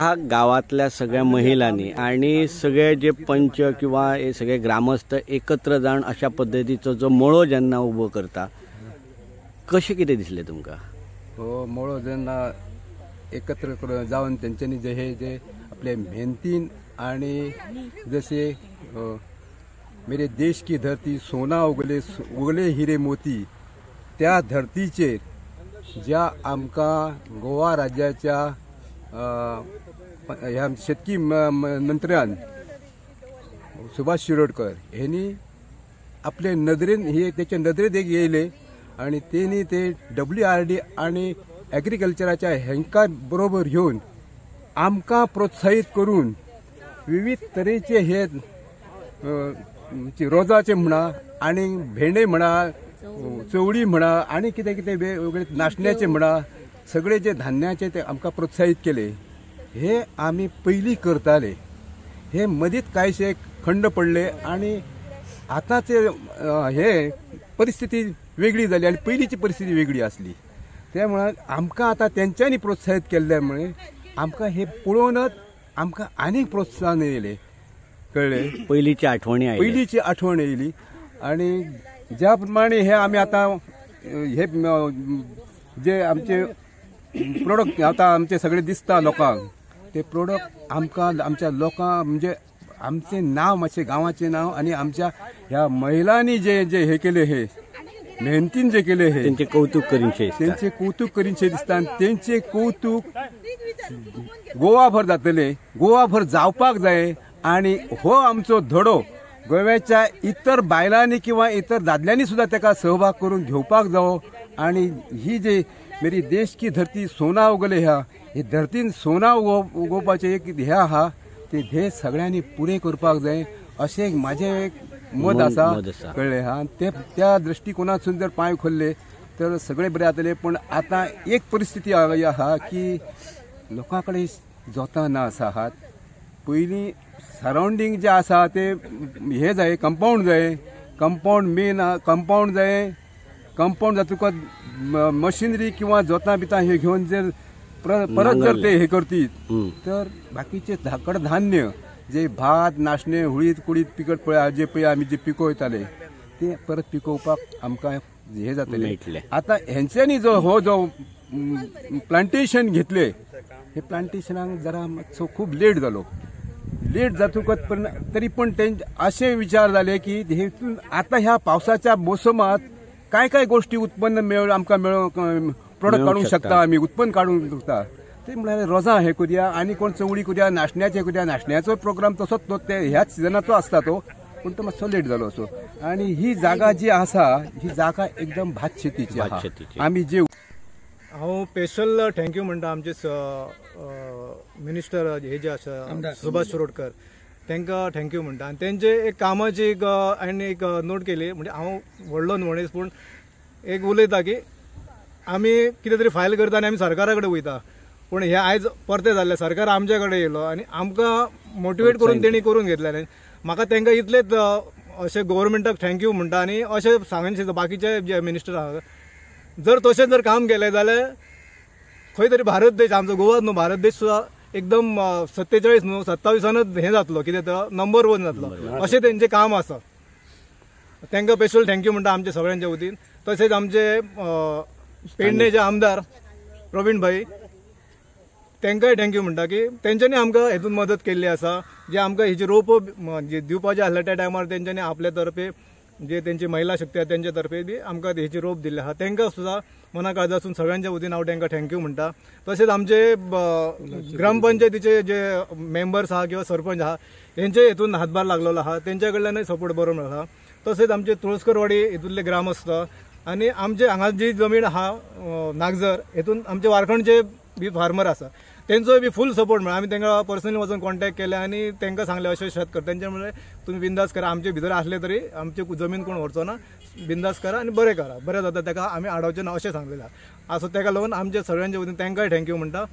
हा गावातल्या सगळ्या महिलांनी आणि सगळे जे पंच किंवा हे सगळे ग्रामस्थ एकत्र जाऊन अशा पद्धतीचो जो मळो जेन्ना उबो करता कशें कितें दिसलें तुमकां? हो मळो जेन्ना एकत्र जाऊन त्यांच्यानी जे आपले मेहनतीन आणि जसे मेरे देश की धरती सोना उगले हिरे मोती त्या धरतीचेर ज्या आमकां गोवा राज्याच्या ह्या शेतकी मंत्र्यान सुभाष शिरोडकर यांनी आपले नदरेन हे त्याच्या नदरेत एक येयले आणि त्यांनी ते WRD आणि ॲग्रिकल्चराच्या हेंका बरोबर घेऊन आमकां प्रोत्साहित करून विविध तरेचे हे रोजाचे म्हणा आणि भेंडे म्हणा चवळी म्हणा आणि कितें कितें वेगवेगळे नाशण्याचे म्हणा सगळे जे धान्याचे ते आमकां प्रोत्साहित केले. हे आम्ही पयलीं करताले. हे मदींच कांयशे खंड पडले आणि आतांचे हे परिस्थिती वेगळी जाली आणि पयलींची परिस्थिती वेगळी आसली. त्यामुळे आमकां आतां तेंच्यांनी प्रोत्साहित केल्ल्यामुळे आमकां हे पळोवनच आमकां आनीक प्रोत्साहन येयलें. कळ्ळें? पयलींची आठवण येयली आणि ज्या प्रमाणे हे आम्ही आता हे जे आमचे प्रोडक्ट आता आमचे सगळे दिसता लोकांक ते प्रोडक्ट आमकां आमच्या लोकांक म्हणजे आमचे नाव मातशें गांवाचें नाव आणि आमच्या ह्या महिलांनी जे जे हे केले हे मेहनतीन जे केले हे त्यांचे कौतुक करीनशे दिसता आणि तेंचे कौतुक गोवाभर जातले. गोवाभर जावपाक जाय आणि हो आमचो धडो गोव्याच्या इतर बायलांनी किंवा इतर दादल्यांनी सुद्धा त्याका सहभाग करून घेवपाक जावो आणि ही जे मेरी देश की धरती सोना उगले ह्या हे धरतीन सोना उगोवपाचे एक हे आहा ते ध्येय सगळ्यांनी पुरे करपाक जाय अशें माझे एक मत आसा. कळ्ळें? हा ते त्या दृष्टिकोनातून जर पांय खोल्ले तर सगळे बरें जातले. पण आता एक परिस्थिती आहा की लोकां कडेन जोतां ना आसात. पयलीं सराउंडींग जे आसा ते हे जाय कंपाऊंड जाय. कंपाऊंड मेन कंपाऊंड जाय. कंपाऊंड जातकच मशिनरी किंवा जोतां बितां हे घेवन जर परत जर ते हे करतीत तर बाकीचे कडधान्य जे भात नाशणे हुळीत कुळीत पिकत पळय जे पळय आमी जे पिकयताले ते परत पिकोवपाक आमकां हे जातले. आता हेंच्यांनी जो प्लांटेशन घेतले हे प्लांटेशनाक जरा मातसो खूब लेट जालो. लेट जातकच पण तरी पण असे विचार झाले की हेतून आता ह्या पावसाच्या मोसमात काय काय गोष्टी उत्पन्न आमकां प्रोडक्ट काढू शकता आम्ही उत्पन्न काढू शकता. ते म्हणाले रोजां हे करूया आणि कोण चवळी करूया नाशण्याचे करूया. नाशण्याचो प्रोग्राम तसोच तो ह्याच सिजनाचो आसता तो पण तो मातसो लेट जालो असो. आणि ही जागा जी आसा ही जागा एकदम भात शेतीची आहा. आम्ही जे हांव स्पेशल थँक्यू म्हणटा आमचे मिनिस्टर हे जे आसा सुभाष शिरोडकर तांकां थँक्यू म्हणटा. आनी तेंचे एक कामाची एक हांवें एक नोट केली. म्हणजे हांव व्हडलो न्हू मनीस पूण एक उलयता की आमी कितें तरी फायल करता आनी आमी सरकारा कडेन वयता पूण हे आयज परते जाल्ले सरकार आमचे कडेन येयलो आनी आमकां मोटिवेट करून तेणी करून घेतलेले. म्हाका तांकां इतलेच अशें गव्हर्मेंटाक थँक्यू म्हणटा आनी अशें सांगन बाकीचे जे मिनिस्टर आहा जर तशें जर काम केलें जाल्यार खंय तरी भारत देश आमचो गोवा न्हू भारत देश सुद्दां एकदम 47 न्हू 27 हे जातलो कितें तर नंबर 1 जातलो अशें तेंचें काम आसा. तांकां स्पेशल थँक्यू म्हणटा आमच्या सगळ्यांच्या वतीन. तशेंच आमचे पेडणेचे आमदार प्रवीण भाई तांकांय थँक्यू म्हणटा की तेंच्यांनी आमकां हेतून मदत केल्ली आसा. जे आमकां हेची रोप जे दिवपाचे आसले त्या टायमार तेंच्यांनी आपल्या तर्फे जे तेंची महिला शक्ती आसा तेंच्या तर्फे बी आमकां हेची रोप दिल्ले आहा. तांकां सुद्दां मना काळजासून सगळ्यांच्या वतीन हांव तांकां थँक्यू म्हणटा. तशेंच आमचे ग्रामपंचायतीचे जे मेंबर्स आहा किंवा सरपंच आहा तेंचे हेतून हातभार लागलेलो आहा. तेंच्या कडल्यानय सपोर्ट बरो मेळ्ळा. तशेंच आमचे तुळसकरवाडी हेतूंतले ग्रामस्थ आनी आमचे हांगा जी जमीन आहा नागजर हेतून आमचे वारखणचे बी फार्मर आसा तेंचोय बी फूल सपोर्ट मेळ्ळा. आमी तांकां पर्सनली वचून कॉन्टॅक्ट केले आनी तांकां सांगले अशें शेत कर. तेंचे म्हणलें तुमी बिंदास करा आमचे भितर आसले तरी आमची जमीन कोण व्हरचो ना बिंदास करा आनी बरें करा बरें जाता ताका आमी आडावचें ना अशें सांगलेलें आसा. ताका लागून आमचे सगळ्यांच्या वतीन तांकांय थँक्यू म्हणटा.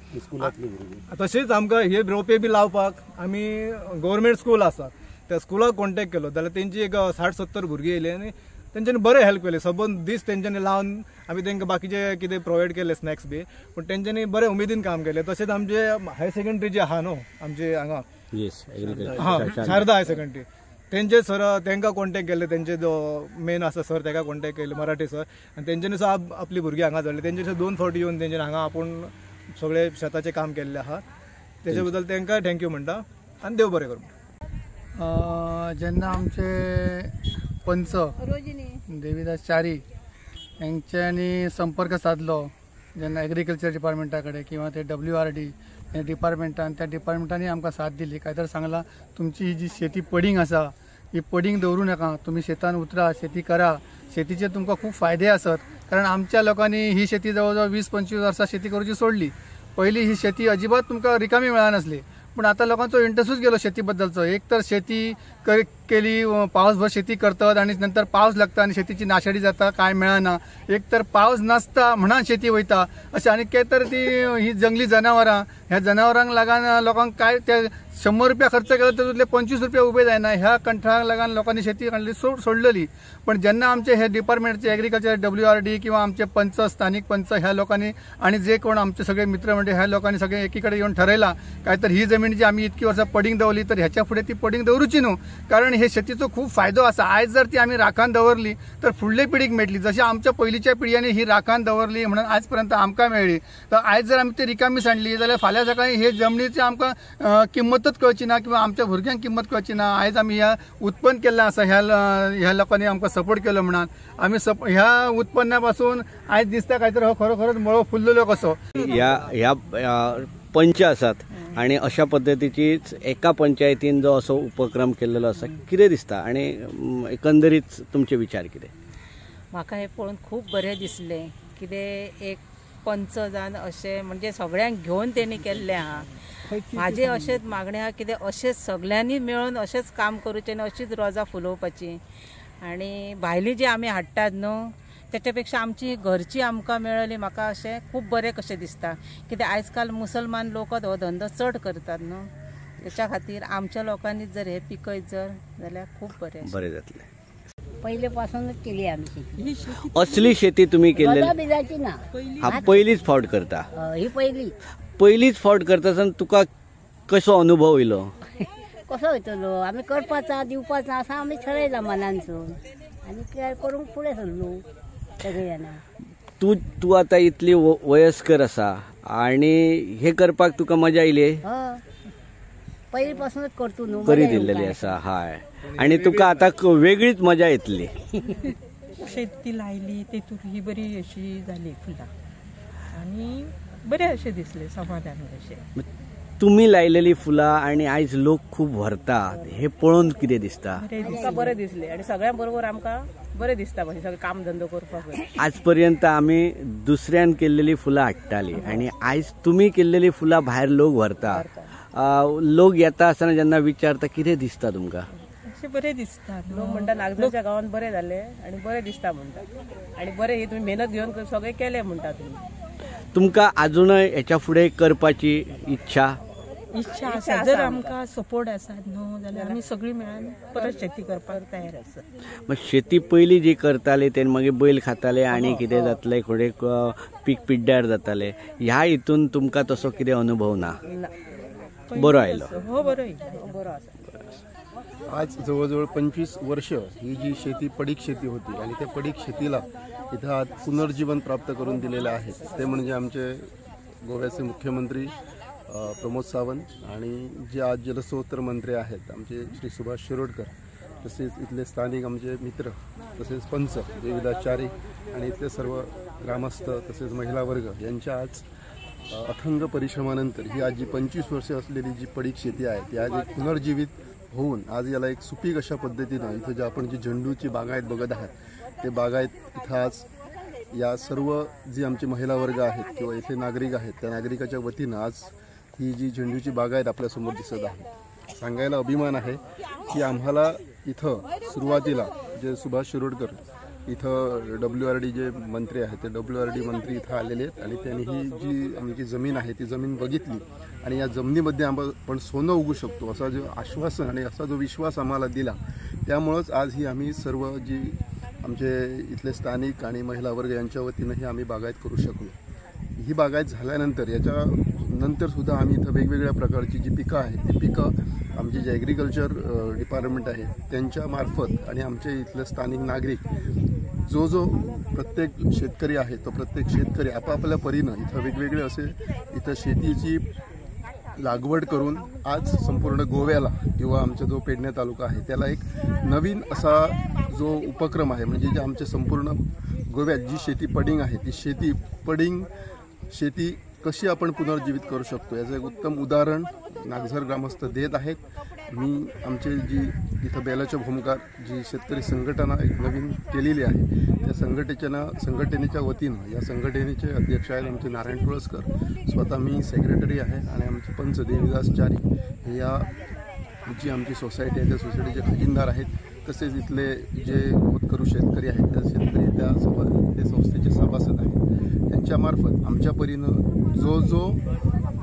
तशेंच आमकां हे रोपे बी लावपाक आमी गव्हर्मेंट स्कूल आसा त्या स्कुलाक कॉन्टॅक्ट केलो जाल्यार तेंची एक 60-70 भुरगीं येयली आनी तेंच्यांनी बरें हेल्प केले. सबंद दीस तेंच्यांनी लावन आमी तांकां बाकीचे कितें प्रोवायड केले स्नॅक्स बी, पूण तेंच्यांनी बरें उमेदीन काम केलें. तशेंच आमचे हायर सेकंडरी जे आहा न्हू आमचे हांगा शारदा हायर सेकंडरी, तेंचे सर तांकां कॉन्टॅक्ट केले, तेंचे जो मेन आसा सर ताका कॉन्टॅक्ट केले मराठी सर, आनी तेंच्यांनी सुद्दां आपली भुरगीं हांगा धाडली. तेंचे 2 फावटी येवन तेंच्यांनी हांगा आपूण सगळे शेताचें काम केल्लें आहा. तेच्या बद्दल तांकां थँक्यू म्हणटा आनी देव बरें करूं. जेन्ना आमचे पंच देवीदास च्यारी यांच्यानी संपर्क साधलो जेन्ना एग्रीकल्चर डिपार्टमेंटा कडेन किंवा ते WRD हे डिपार्टमेंटान, त्या डिपार्टमेंटांनी आमकां साथ दिली. काय तर सांगला तुमची ही जी शेती पडींग आसा ही पडींग दवरूं नाका, तुम्ही शेतान उतरा, शेती करा, शेतीचे तुमकां खूप फायदे आसत. कारण आमच्या लोकांनी ही शेती जवळजवळ 20-25 वर्सां शेती करूची सोडली. पहिली ही शेती अजिबात तुमकां रिकामी मेळनासली, पण आता लोकांचो इंटरेस्टूच गेलो शेती बद्दलचो. एक तर शेती केली, पावसभर शेती करतात आणि नंतर पावस लागता आणि शेतीची नाशाडी जाता, काय मेळना. एक तर पावस नासता म्हणून शेती वयता अशें, आनी काय तर ती ही जंगली जनावरां, ह्या जनावरांक लागून लोकांक काय ते 100 रुपया खर्च केलो तातूंतले 25 रुपया उबे जायना. ह्या कंठाक लागून लोकांनी शेती सोडलेली. पण जेन्ना आमचे हे डिपार्टमेंटचे एग्रीकल्चर WRD किंवा आमचे पंच, स्थानिक पंच ह्या लोकांनी आणि जे कोण आमचे सगळे मित्र म्हणजे ह्या लोकांनी सगळे एकीकडे येऊन ठरयला काय तर ही जमीन जी आम्ही इतकी वर्सां पडींग दवरली तर ह्याच्या फुडें ती पडींग दवरूची न्हू. कारण हे शेतीचो खूप फायदो आसा. आयज जर ती आम्ही राखान दवरली तर फुडले पिढीक मेळटली. जशी आमच्या पयलींच्या पिढयांनी ही राखान दवरली म्हणून आज पर्यंत आमकां मेळ्ळी. तर आयज जर आमी ती रिकामी सांडली जाल्यार फाल्यां सकाळी हे जमनीची आमकां किंमतच कळची ना किंवा आमच्या भुरग्यांक किंमत कळची ना. आयज आमी ह्या उत्पन्न केल्लें आसा, ह्या लोकांनी आमकां सपोर्ट केलो म्हणून आमी ह्या उत्पन्ना पासून आयज दिसता काय तर हो खरोखरच मळो फुल्ललो कसो. ह्या पंच आसात आणि अशा पद्धतीचीच एका पंचायतीन जो असो उपक्रम केलेलो आसा, कितें दिसता आणि एकंदरीत तुमचे विचार कितें? म्हाका हे पळोवन खूप बरें दिसलें. कितें एक पंच जावन अशें म्हणजे सगळ्यांक घेवन तेणी केल्लें आहा. म्हाजे अशेंच मागणें आहा कितें अशेंच सगळ्यांनी मेळून अशेंच काम करचें आनी अशीच रोजां फुलोवपाची. आनी भायली जी आमी हाडटात न्हू त्याच्या पेक्षा आमची घरची आमकां मेळ्ळी म्हाका अशें खूब बरें कशें दिसता. कित्याक आयज काल मुसलमान लोक हो धंदो चड करतात न्हू, त्याच्या खातीर आमच्या लोकांनी जर हे पिकयत जाल्यार खूब बरें जातलें. पहिले पासूनच केली आमची असली शेती तुम्ही केलेली बिजाची ना. हा पहिलीच फावट करता? ही पहिलीच फावट करता. तुका कसो अनुभव येयलो? कसो वयतलो आमी करपाचा दिवपाचा असं आमी ठरयला मनानसून आणि काय करूंक फुडें सरलो सगळे जाणां. तू आता इतली वयस्कर आसा आणि हे करपाक तुका मजा येयली? पहिली पासूनच करतो न्हू, करी दिल्लेली आसा. हाय, आणि तुका आता वेगळीच मजा येतली. शेती लायली तेतून ही बरी अशी झाली फुलां आणि बरें अशें दिसलें, समाधान अशें. तुम्ही लायलेली फुलां आणि आयज लोक खूप व्हरतात हे पळोवन कितें दिसता? आमकां बरें दिसलें आणि सगळ्यां बरोबर आमकां बरें दिसता म्हणजे सगळें काम धंदो करपाक. आज पर्यंत आम्ही दुसऱ्यान केल्लेली फुलां हाडटाली आणि आयज तुम्ही केल्लेली फुलां भायर लोक व्हरतात. लोक येता आसतना जेन्ना विचारता कितें दिसता तुमकां? अशें बरें दिसता. लोक म्हणटा नागजाच्या गांवांत बरें जालें आणि बरें दिसता म्हणटा आणि बरें ही तुमी मेहनत घेवन सगळें केलें म्हणटा तुमी. तुमकां अजूनय हेच्या फुडें करपाची इच्छा आसा? जर आमकां सपोर्ट आसात न्हू जाल्यार आमी सगळीं मेळून परत शेती करपाक तयार आसा. मग शेती पयली जी करताले तेन्ना मागीर बैल खाताले आणि कितें जातलें, थोडे पीक पिड्ड्यार जाताले. ह्या हितून तुमकां तसो कितें अनुभव ना? बरो आयलो? हो, बरो आसा. आज जवळजवळ 25 वर्ष ही जी शेती पडीक शेती होती आणि त्या पडीक शेतीला इथं आज पुनर्जीवन प्राप्त करून दिलेलं आहे. ते म्हणजे आमचे गोव्याचे मुख्यमंत्री प्रमोद सावंत आणि जे आज जलस्रोत मंत्री आहेत आमचे श्री सुभाष शिरोडकर, तसेच इथले स्थानिक आमचे मित्र, तसेच पंच देवीदास च्यारी आणि इथले सर्व ग्रामस्थ तसेच महिला वर्ग यांच्या आज अथंग परिश्रमानंतर ही आज जी 25 वर्ष असलेली जी पडीक शेती आहे ती आज एक पुनर्जीवित होऊन आज याला एक सुपीक अशा पद्धतीनं इथं जे आपण जी झेंडूची बागायत बघत आहात ते बागायत इथं आज या सर्व जी आमची महिला वर्ग आहेत किंवा इथले नागरिक आहेत त्या नागरिकाच्या वतीनं आज ही जी झेंडूची बागायत आपल्यासमोर दिसत आहे. सांगायला अभिमान आहे की आम्हाला इथं सुरुवातीला जे सुभाष शिरोडकर इथं WRD जे मंत्री आहेत ते WRD मंत्री इथं आलेले आहेत आणि त्यांनी ही जी आमची जमीन आहे ती जमीन बघितली आणि या जमिनीमध्ये आपण सोनं उगू शकतो असा जो आश्वासन आणि असा जो विश्वास आम्हाला दिला त्यामुळंच आज ही आम्ही सर्व जी आमचे इथले स्थानिक आणि महिला वर्ग यांच्या वतीनंही आम्ही बागायत करू शकलो. ही बागायत झाल्यानंतर याच्या नंतर सुद्धा आम्ही इथं वेगवेगळ्या प्रकारची जी पिकं आहेत ती पिकं आमचे जे ॲग्रिकल्चर डिपार्टमेंट आहे त्यांच्या मार्फत आणि आमचे इथले स्थानिक नागरिक जो प्रत्येक शेतकरी आहे तो प्रत्येक शेतकरी आपापल्या परीनं इथं वेगवेगळे असे इथं शेतीची लागवड करून आज संपूर्ण गोव्याला किंवा आमचा जो पेडणे तालुका आहे त्याला एक नवीन असा जो उपक्रम आहे, म्हणजे जे आमचे संपूर्ण गोव्यात जी शेती पडिंग आहे ती शेती पडिंग शेती कशी आपण पुनर्जीवित करू शकतो याचं एक उत्तम उदाहरण नागझर ग्रामस्थ देत आहेत. मी आमचे जी इथं बेलाच्या भूमिका जी शेतकरी संघटना एक नवीन केलेली आहे त्या संघटनेच्या वतीनं या संघटनेचे अध्यक्ष आहेत आमचे नारायण तुळसकर, स्वतः मी सेक्रेटरी आहे आणि आमचे पंच देवीदास चारी हे या जी आमची सोसायटी आहे त्या सोसायटीचे खजिनदार आहेत. तसेच इथले जे होतकरू शेतकरी आहेत त्या शेतकरी त्या संस्थेचे सभासद आहेत. त्यांच्यामार्फत आमच्या परीनं जो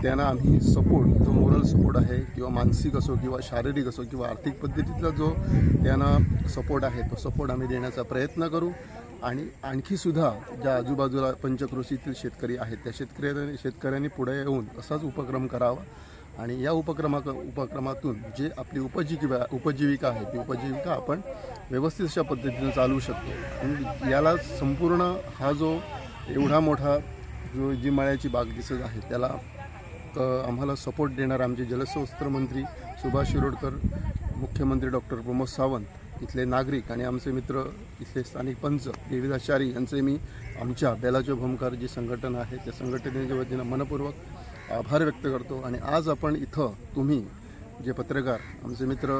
त्यांना आम्ही सपोर्ट जो मोरल सपोर्ट आहे किंवा मानसिक असो किंवा शारीरिक असो किंवा आर्थिक पद्धतीतला जो त्यांना सपोर्ट आहे तो सपोर्ट आम्ही देण्याचा प्रयत्न करू. आणि आणखीसुद्धा ज्या आजूबाजूला पंचक्रोशीतील शेतकरी आहेत त्या शेतकऱ्यांनी पुढे येऊन असाच उपक्रम करावा आणि या उपक्रमातून जे आपली उपजीविका आहे ती उपजीविका आपण व्यवस्थित अशा पद्धतीनं चालवू शकतो. आणि याला संपूर्ण हा जो एवढा मोठा जो जी माळ्याची बाग दिसत आहे त्याला आम्हाला सपोर्ट देणार आमचे जलस्रोत मंत्री सुभाष शिरोडकर, मुख्यमंत्री डॉक्टर प्रमोद सावंत, इथले नागरिक आणि आमचे मित्र इथले स्थानिक पंच देवीदास चारी यांचे मी आमच्या बेलाच्या भूमकार जी संघटना आहे त्या संघटनेच्या वतीनं मनपूर्वक आभार व्यक्त करतो. आणि आज आपण इथं तुम्ही जे पत्रकार आमचे मित्र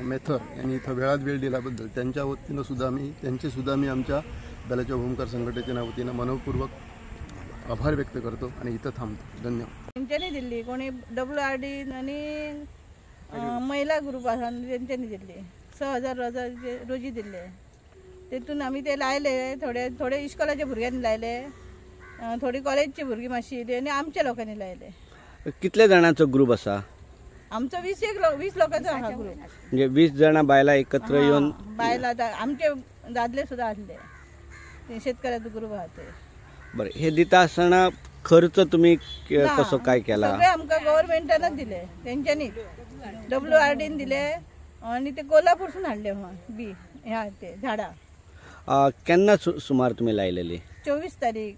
मेथर यांनी इथं वेळात वेळ दिल्याबद्दल त्यांच्या वतीनं सुद्धा मी आमच्या बेलाच्या भूमकार संघटनेच्या वतीनं मनपूर्वक आभार व्यक्त करतो आणि इथं थांबतो. धन्यवाद. तेंच्यांनी दिल्ली कोणी WRD आणि महिला ग्रुप आसा तेंच्यांनी दिल्ली 6,000 रोजी दिल्ले. तेतून आमी ते लायले थोडे इस्कॉलाच्या भुरग्यांनी लायले, थोडी कॉलेजची भुरगीं मातशी येयली आणि आमच्या लोकांनी लायले. कितले जाणांचो ग्रुप आसा? आमचो 20 लोकांचो आहा ग्रुप. म्हणजे 20 जाणां बायलां एकत्र येऊन बायलां आमचे दादले सुद्धा आसले ते शेतकऱ्याचो ग्रुप आहा ते. बरं, हे दिता आसतना खर्च तुम्ही कसो काय केला? सगळे आमकां गव्हर्नमेंटानच दिले, तेंच्यांनी WRDन दिले आणि ते कोल्हापूरसून हाडले बी ह्या ते झाडां. केन्ना सुमार तुम्ही लायलेली? 24 तारीख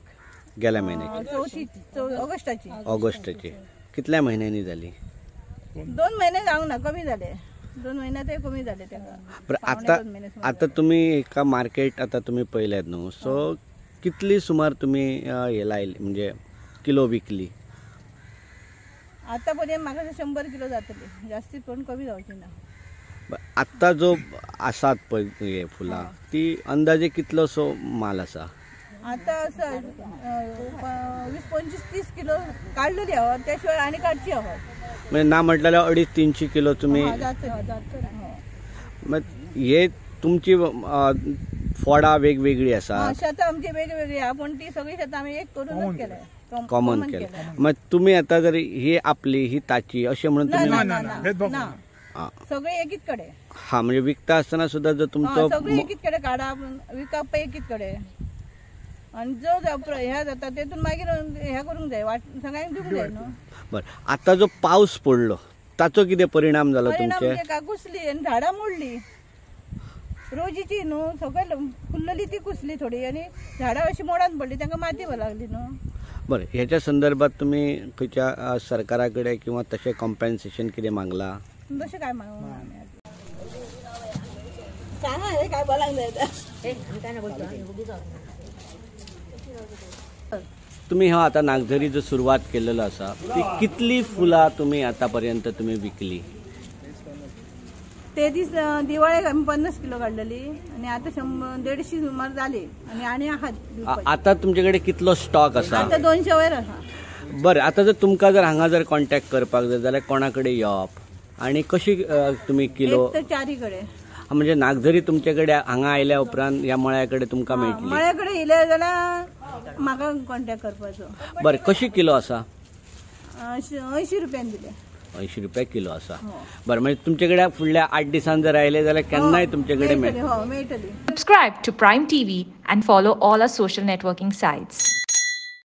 गेल्या महिन्याची ऑगस्टाची. कितल्या महिन्यांनी झाली? 2 महिने जावंक ना, कमी झाले. 2 महिन्यात कमी झाले तेका. बरं, आता तुम्ही एका मार्केट आता तुम्ही पळयल्यात न्हू, सो कितली सुमार तुम्ही हे लायली म्हणजे किलो विकली? आतापर्यंत म्हाका 100 किलो जातली, जास्ती पण कमी जावची ना. आता जो आसात पळय हे फुलां ती अंदाजे कितलो सो माल आसा? आता असं 20-25-30 किलो काढलेली आहोत, त्याशिवाय आणि काढची आहोत. म्हणजे ना म्हटल्यार 250-300 किलो तुम्ही. मग हे तुमची फोडा वेगवेगळी आसा? शेतां आमची वेगवेगळी आहा पण ती सगळी शेतां आमी एक करूनच केल्या, कॉमन केलं. मग तुम्ही आता जर ही आपली ही ताची असे म्हणून तुम्ही सगळे एकीच कडे. हा, म्हणजे विकता असताना सुद्धा जर तुमचं सगळे एकीच कडे काढा, विकप एकीच कडे आणि जो ह्या जाता तेतून मागीर ह्या करूंक जाय, सगळ्यांक दिवंक जाय न्हू. बरं, आता जो पाऊस पडलो ताचो कितें परिणाम जालो तुमचे? का कुसली आणि झाडां मोडली रोजीची न्हू, सगळे फुल्लली ती कुसली थोडी आणि झाडां अशी मोडान पडली, तांकां माती लागली न्हू. बरं, ह्याच्या संदर्भात तुम्ही खंयच्या सरकाराकडे किंवा तसे कॉम्पेन्सेशन कितें मागला? तशें काय मागूंक ना सांगा, हे काय बोलांक जाय. तुम्ही हा आता नागझरी जो सुरुवात केलेलो आसा ती कितली फुलां तुम्ही आतापर्यंत तुम्ही विकली? ते दीस दिवाळेक आमी 50 किलो काढलेली आणि आता 100-150 सुमार जाली आणि आहात. आता तुमच्याकडे कितलो स्टॉक आसा? आता 200 वयर आसा. बरं, आता जर तुमकां जर हांगा जर कॉन्टॅक्ट करपाक जाय जाल्यार कोणाकडे येवप आणि कशी तुम्ही किलो? चारीकडे. म्हणजे नागझरी तुमच्याकडे हांगा आयल्या उपरांत या मळ्याकडे तुमकां मेळटली? मळ्याकडे येयले जाल्यार म्हाका कॉन्टॅक्ट करपाचो. बरं, कशी किलो आसा? 80 रुपयान दिले. 80 रुपया किलो आसा. बरं, म्हणजे तुमचे कडेन फुडल्या 8 दिसांनी जर आयले जाल्यार केन्नाय तुमचे कडेन मेळटले. मेळटली. Subscribe to Prime TV and follow all our social networking sites.